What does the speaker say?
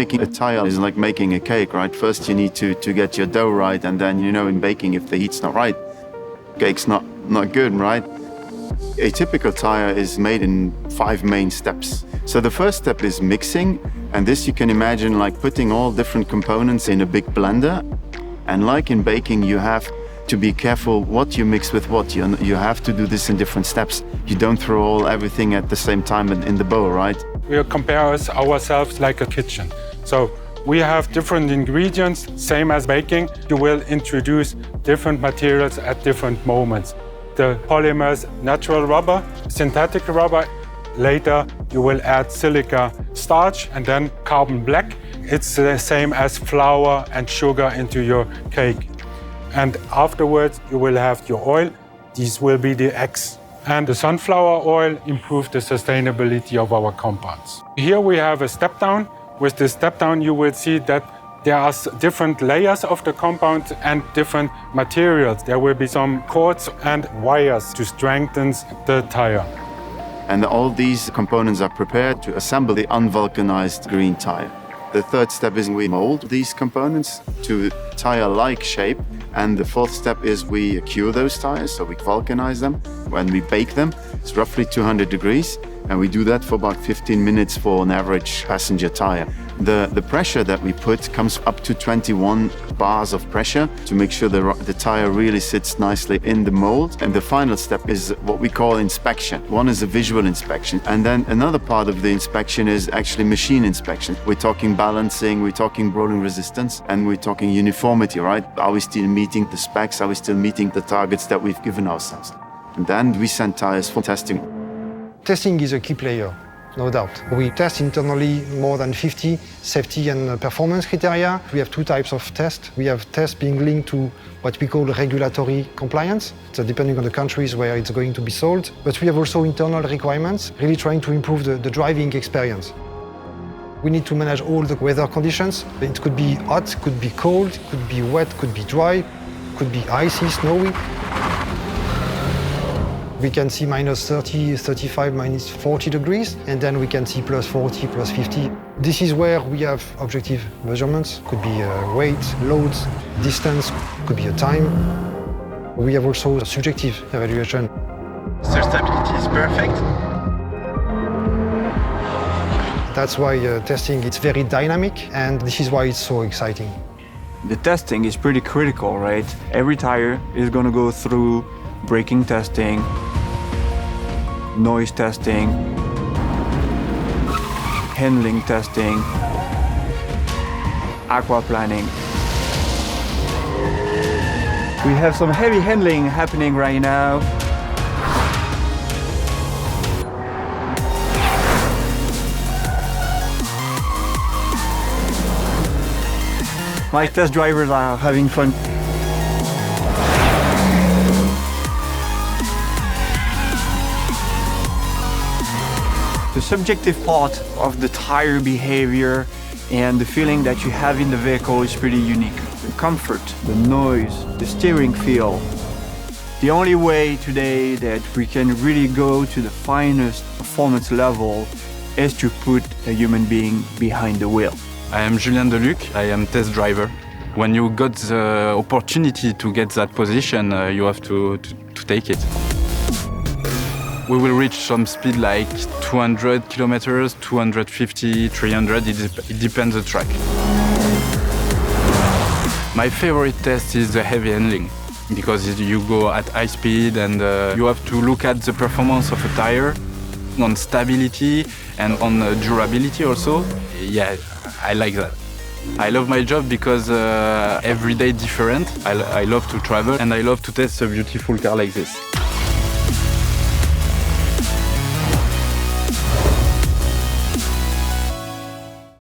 making a tire is like making a cake, right? First you need to get your dough right, and then, in baking, if the heat's not right, cake's not good, right? A typical tire is made in 5 main steps. So the first step is mixing, and this you can imagine like putting all different components in a big blender. And like in baking, you have to be careful what you mix with what. You have to do this in different steps. You don't throw everything at the same time in the bowl, right? We compare ourselves like a kitchen. So we have different ingredients, same as baking. You will introduce different materials at different moments. The polymers, natural rubber, synthetic rubber. Later, you will add silica starch and then carbon black. It's the same as flour and sugar into your cake. And afterwards, you will have your oil. These will be the eggs. And the sunflower oil improves the sustainability of our compounds. Here we have a step down. With the step down, you will see that there are different layers of the compound and different materials. There will be some cords and wires to strengthen the tire. And all these components are prepared to assemble the unvulcanized green tire. The third step is we mold these components to tire-like shape. And the fourth step is we cure those tires, so we vulcanize them. When we bake them, it's roughly 200 degrees. And we do that for about 15 minutes for an average passenger tire. The pressure that we put comes up to 21 bars of pressure to make sure the tire really sits nicely in the mold. And the final step is what we call inspection. One is a visual inspection. And then another part of the inspection is actually machine inspection. We're talking balancing, we're talking rolling resistance, and we're talking uniformity, right? Are we still meeting the specs? Are we still meeting the targets that we've given ourselves? And then we send tires for testing. Testing is a key player, no doubt. We test internally more than 50 safety and performance criteria. We have 2 types of tests. We have tests being linked to what we call regulatory compliance, so depending on the countries where it's going to be sold. But we have also internal requirements, really trying to improve the driving experience. We need to manage all the weather conditions. It could be hot, could be cold, could be wet, could be dry, could be icy, snowy. We can see minus 30, 35, minus 40 degrees, and then we can see plus 40, plus 50. This is where we have objective measurements. Could be weight, loads, distance, could be a time. We have also a subjective evaluation. The stability is perfect. That's why testing is very dynamic, and this is why it's so exciting. The testing is pretty critical, right? Every tire is going to go through braking testing, noise testing, handling testing, aquaplaning. We have some heavy handling happening right now. My test drivers are having fun. The subjective part of the tire behavior and the feeling that you have in the vehicle is pretty unique. The comfort, the noise, the steering feel. The only way today that we can really go to the finest performance level is to put a human being behind the wheel. I am Julien Deluc, I am test driver. When you got the opportunity to get that position, you have to take it. We will reach some speed like 200 kilometers, 250, 300, it depends on the track. My favorite test is the heavy handling, because you go at high speed and you have to look at the performance of a tire, on stability and on durability also. Yeah, I like that. I love my job because every day different. I love to travel and I love to test a beautiful car like this.